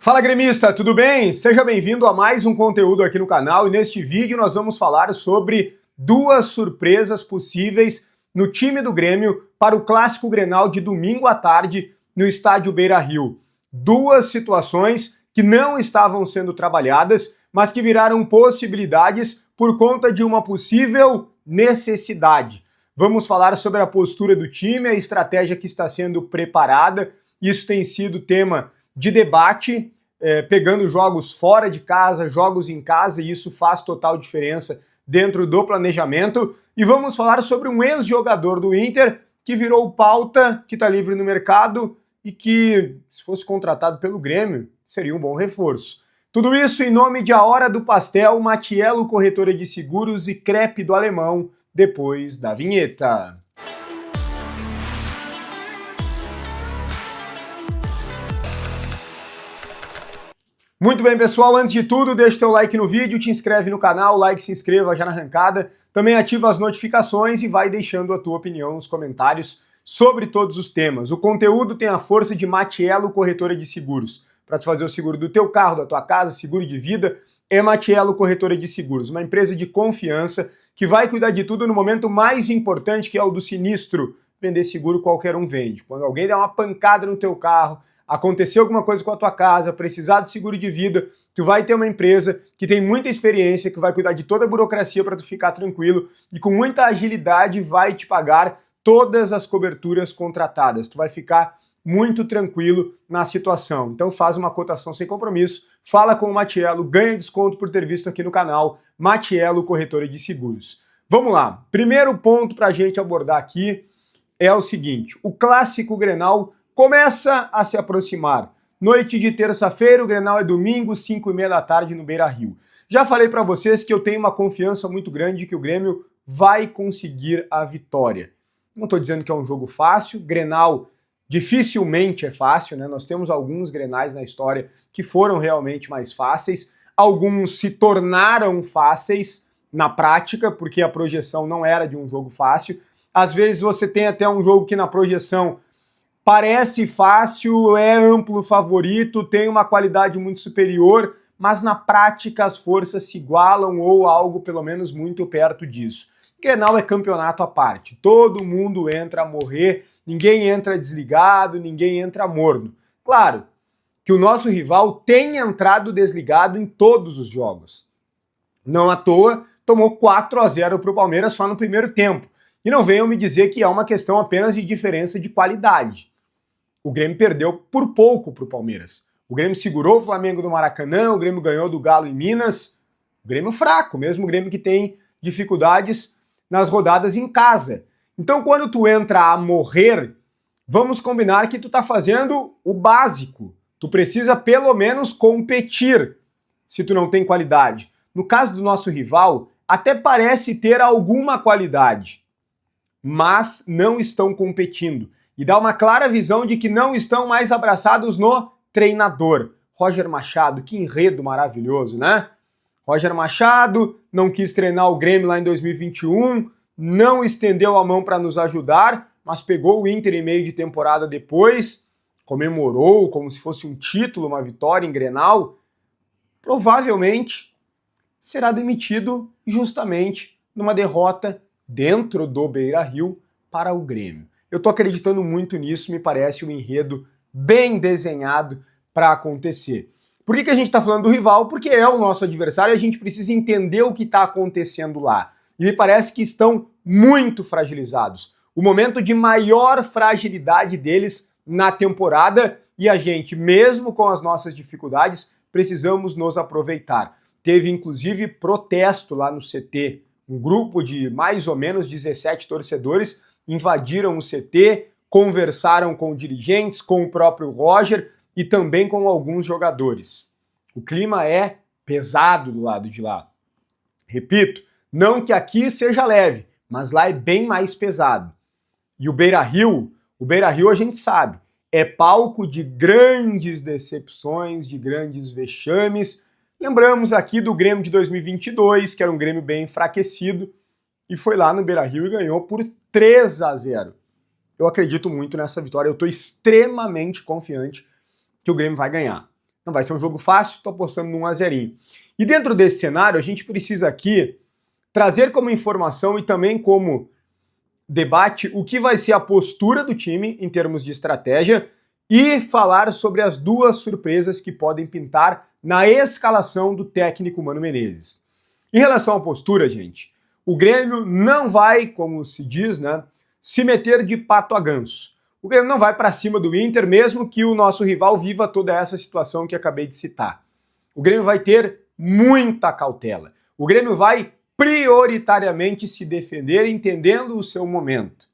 Fala gremista, tudo bem? Seja bem-vindo a mais um conteúdo aqui no canal e neste vídeo nós vamos falar sobre duas surpresas possíveis no time do Grêmio para o Clássico Grenal de domingo à tarde no estádio Beira-Rio. Duas situações que não estavam sendo trabalhadas, mas que viraram possibilidades por conta de uma possível necessidade. Vamos falar sobre a postura do time, a estratégia que está sendo preparada. Isso tem sido tema de debate, pegando jogos fora de casa, jogos em casa, e isso faz total diferença dentro do planejamento. E vamos falar sobre um ex-jogador do Inter que virou pauta, que está livre no mercado e que, se fosse contratado pelo Grêmio, seria um bom reforço. Tudo isso em nome de A Hora do Pastel, Matiello Corretora de Seguros e Crepe do Alemão, depois da vinheta. Muito bem, pessoal, antes de tudo, deixa o teu like no vídeo, te inscreve no canal, like, se inscreva já na arrancada, também ativa as notificações e vai deixando a tua opinião nos comentários sobre todos os temas. O conteúdo tem a força de Matiello Corretora de Seguros. Para te fazer o seguro do teu carro, da tua casa, seguro de vida, é Matiello Corretora de Seguros, uma empresa de confiança que vai cuidar de tudo no momento mais importante, que é o do sinistro. Vender seguro qualquer um vende. Quando alguém der uma pancada no teu carro, aconteceu alguma coisa com a tua casa, precisar de seguro de vida, tu vai ter uma empresa que tem muita experiência, que vai cuidar de toda a burocracia para tu ficar tranquilo e com muita agilidade vai te pagar todas as coberturas contratadas. Tu vai ficar muito tranquilo na situação. Então faz uma cotação sem compromisso, fala com o Matiello, ganha desconto por ter visto aqui no canal, Matiello Corretora de Seguros. Vamos lá, primeiro ponto para a gente abordar aqui é o seguinte: o Clássico Grenal começa a se aproximar. Noite de terça-feira, o Grenal é domingo, 5h30 da tarde no Beira-Rio. Já falei para vocês que eu tenho uma confiança muito grande de que o Grêmio vai conseguir a vitória. Não estou dizendo que é um jogo fácil, Grenal dificilmente é fácil, né? Nós temos alguns Grenais na história que foram realmente mais fáceis, alguns se tornaram fáceis na prática, porque a projeção não era de um jogo fácil. Às vezes você tem até um jogo que na projeção parece fácil, é amplo favorito, tem uma qualidade muito superior, mas na prática as forças se igualam ou algo pelo menos muito perto disso. Grenal é campeonato à parte, todo mundo entra a morrer, ninguém entra desligado, ninguém entra morno. Claro que o nosso rival tem entrado desligado em todos os jogos. Não à toa, tomou 4-0 para o Palmeiras só no primeiro tempo. E não venham me dizer que é uma questão apenas de diferença de qualidade. O Grêmio perdeu por pouco para o Palmeiras. O Grêmio segurou o Flamengo no Maracanã, o Grêmio ganhou do Galo em Minas. O Grêmio fraco, mesmo o Grêmio que tem dificuldades nas rodadas em casa. Então quando tu entra a morrer, vamos combinar que tu tá fazendo o básico. Tu precisa pelo menos competir, se tu não tem qualidade. No caso do nosso rival, até parece ter alguma qualidade, mas não estão competindo. E dá uma clara visão de que não estão mais abraçados no treinador. Roger Machado, que enredo maravilhoso, né? Roger Machado não quis treinar o Grêmio lá em 2021, não estendeu a mão para nos ajudar, mas pegou o Inter em meio de temporada depois, comemorou como se fosse um título, uma vitória em Grenal. Provavelmente será demitido justamente numa derrota dentro do Beira-Rio para o Grêmio. Eu tô acreditando muito nisso, me parece um enredo bem desenhado para acontecer. Por que a gente está falando do rival? Porque é o nosso adversário e a gente precisa entender o que está acontecendo lá. E me parece que estão muito fragilizados. O momento de maior fragilidade deles na temporada e a gente, mesmo com as nossas dificuldades, precisamos nos aproveitar. Teve inclusive protesto lá no CT, um grupo de mais ou menos 17 torcedores invadiram o CT, conversaram com dirigentes, com o próprio Roger e também com alguns jogadores. O clima é pesado do lado de lá. Repito, não que aqui seja leve, mas lá é bem mais pesado. E o Beira-Rio a gente sabe, é palco de grandes decepções, de grandes vexames. Lembramos aqui do Grêmio de 2022, que era um Grêmio bem enfraquecido, e foi lá no Beira-Rio e ganhou por 3-0. Eu acredito muito nessa vitória, eu estou extremamente confiante que o Grêmio vai ganhar. Não vai ser um jogo fácil, estou apostando num 1-0. E dentro desse cenário, a gente precisa aqui trazer como informação e também como debate o que vai ser a postura do time em termos de estratégia e falar sobre as duas surpresas que podem pintar na escalação do técnico Mano Menezes. Em relação à postura, gente, o Grêmio não vai, como se diz, né, se meter de pato a ganso. O Grêmio não vai para cima do Inter, mesmo que o nosso rival viva toda essa situação que acabei de citar. O Grêmio vai ter muita cautela. O Grêmio vai prioritariamente se defender, entendendo o seu momento.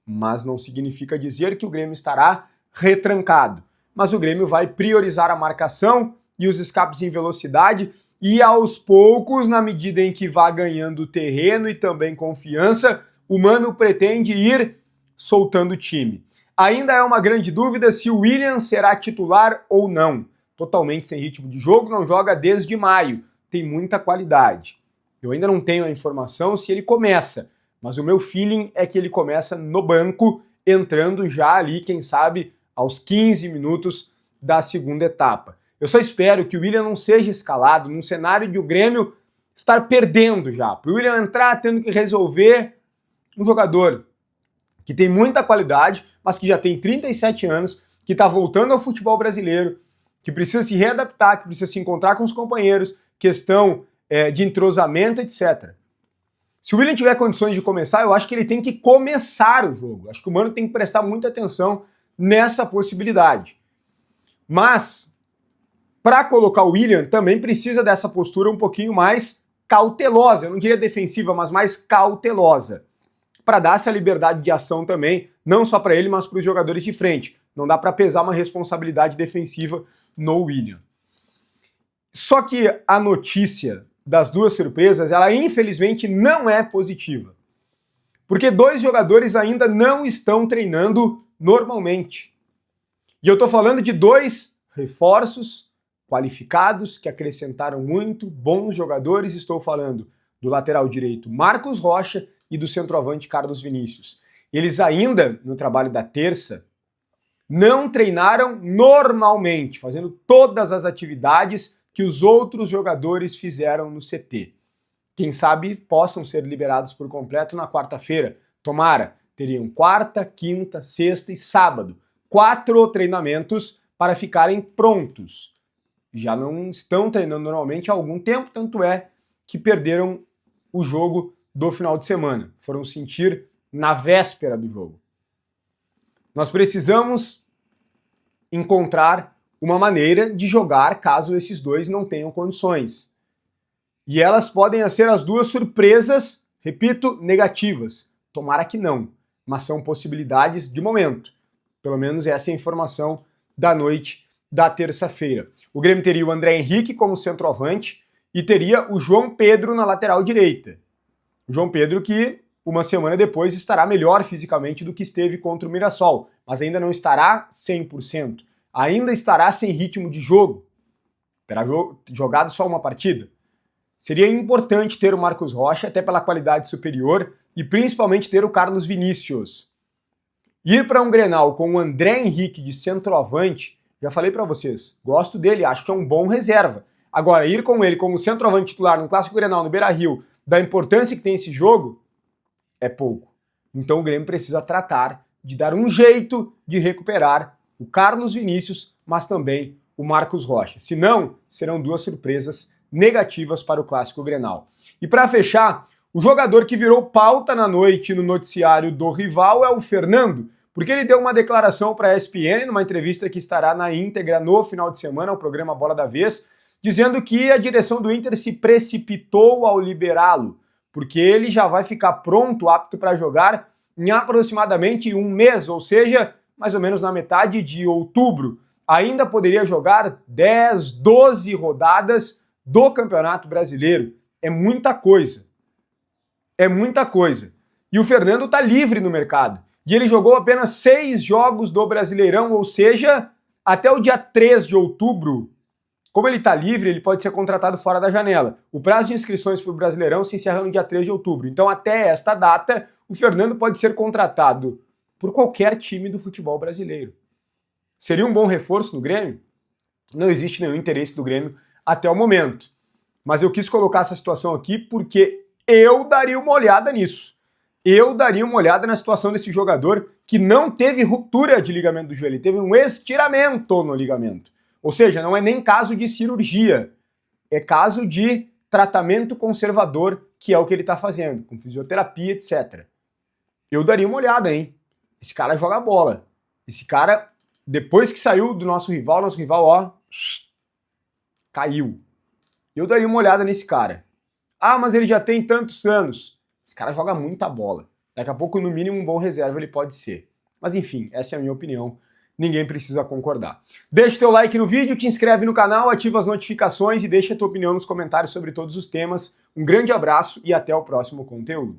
Mas não significa dizer que o Grêmio estará retrancado. Mas o Grêmio vai priorizar a marcação e os escapes em velocidade e aos poucos, na medida em que vá ganhando terreno e também confiança, o Mano pretende ir soltando o time. Ainda é uma grande dúvida se o William será titular ou não. Totalmente sem ritmo de jogo, não joga desde maio. Tem muita qualidade. Eu ainda não tenho a informação se ele começa, mas o meu feeling é que ele começa no banco, entrando já ali, quem sabe, aos 15 minutos da segunda etapa. Eu só espero que o William não seja escalado num cenário de o Grêmio estar perdendo já. Para o William entrar tendo que resolver um jogador que tem muita qualidade, mas que já tem 37 anos, que está voltando ao futebol brasileiro, que precisa se readaptar, que precisa se encontrar com os companheiros, questão de entrosamento, etc. Se o William tiver condições de começar, eu acho que ele tem que começar o jogo. Acho que o Mano tem que prestar muita atenção nessa possibilidade. Mas, para colocar o William, também precisa dessa postura um pouquinho mais cautelosa. Eu não diria defensiva, mas mais cautelosa. Para dar essa liberdade de ação também, não só para ele, mas para os jogadores de frente. Não dá para pesar uma responsabilidade defensiva no William. Só que a notícia das duas surpresas, ela infelizmente não é positiva. Porque dois jogadores ainda não estão treinando normalmente. E eu estou falando de dois reforços qualificados, que acrescentaram muito, bons jogadores. Estou falando do lateral direito Marcos Rocha e do centroavante Carlos Vinícius. Eles ainda, no trabalho da terça, não treinaram normalmente, fazendo todas as atividades que os outros jogadores fizeram no CT. Quem sabe possam ser liberados por completo na quarta-feira. Tomara, teriam quarta, quinta, sexta e sábado. 4 treinamentos para ficarem prontos. Já não estão treinando normalmente há algum tempo, tanto é que perderam o jogo do final de semana. Foram sentir na véspera do jogo. Nós precisamos encontrar uma maneira de jogar caso esses dois não tenham condições. E elas podem ser as duas surpresas, repito, negativas. Tomara que não, mas são possibilidades de momento. Pelo menos essa é a informação da noite da terça-feira. O Grêmio teria o André Henrique como centroavante e teria o João Pedro na lateral direita. O João Pedro que uma semana depois estará melhor fisicamente do que esteve contra o Mirassol, mas ainda não estará 100%. Ainda estará sem ritmo de jogo. Terá jogado só uma partida. Seria importante ter o Marcos Rocha, até pela qualidade superior, e principalmente ter o Carlos Vinícius. Ir para um Grenal com o André Henrique de centroavante, já falei para vocês, gosto dele, acho que é um bom reserva. Agora, ir com ele como centroavante titular no Clássico Grenal, no Beira-Rio, da importância que tem esse jogo, é pouco. Então o Grêmio precisa tratar de dar um jeito de recuperar o Carlos Vinícius, mas também o Marcos Rocha. Se não, serão duas surpresas negativas para o Clássico Grenal. E para fechar, o jogador que virou pauta na noite no noticiário do rival é o Fernando, porque ele deu uma declaração para a ESPN, numa entrevista que estará na íntegra no final de semana, o programa Bola da Vez, dizendo que a direção do Inter se precipitou ao liberá-lo, porque ele já vai ficar pronto, apto para jogar em aproximadamente um mês, ou seja, mais ou menos na metade de outubro. Ainda poderia jogar 10, 12 rodadas do Campeonato Brasileiro. É muita coisa. É muita coisa. E o Fernando está livre no mercado. E ele jogou apenas 6 jogos do Brasileirão, ou seja, até o dia 3 de outubro. Como ele está livre, ele pode ser contratado fora da janela. O prazo de inscrições para o Brasileirão se encerra no dia 3 de outubro. Então, até esta data, o Fernando pode ser contratado por qualquer time do futebol brasileiro. Seria um bom reforço no Grêmio? não existe nenhum interesse do Grêmio até o momento. Mas eu quis colocar essa situação aqui porque eu daria uma olhada nisso. Eu daria uma olhada na situação desse jogador que não teve ruptura de ligamento do joelho, ele teve um estiramento no ligamento. Ou seja, não é nem caso de cirurgia, é caso de tratamento conservador, que é o que ele está fazendo, com fisioterapia, etc. Eu daria uma olhada, hein? Esse cara joga bola. Esse cara, depois que saiu do nosso rival, ó, caiu. Eu daria uma olhada nesse cara. Ah, mas ele já tem tantos anos. Esse cara joga muita bola. Daqui a pouco, no mínimo, um bom reserva ele pode ser. Mas enfim, essa é a minha opinião. Ninguém precisa concordar. Deixa o teu like no vídeo, te inscreve no canal, ativa as notificações e deixa a tua opinião nos comentários sobre todos os temas. Um grande abraço e até o próximo conteúdo.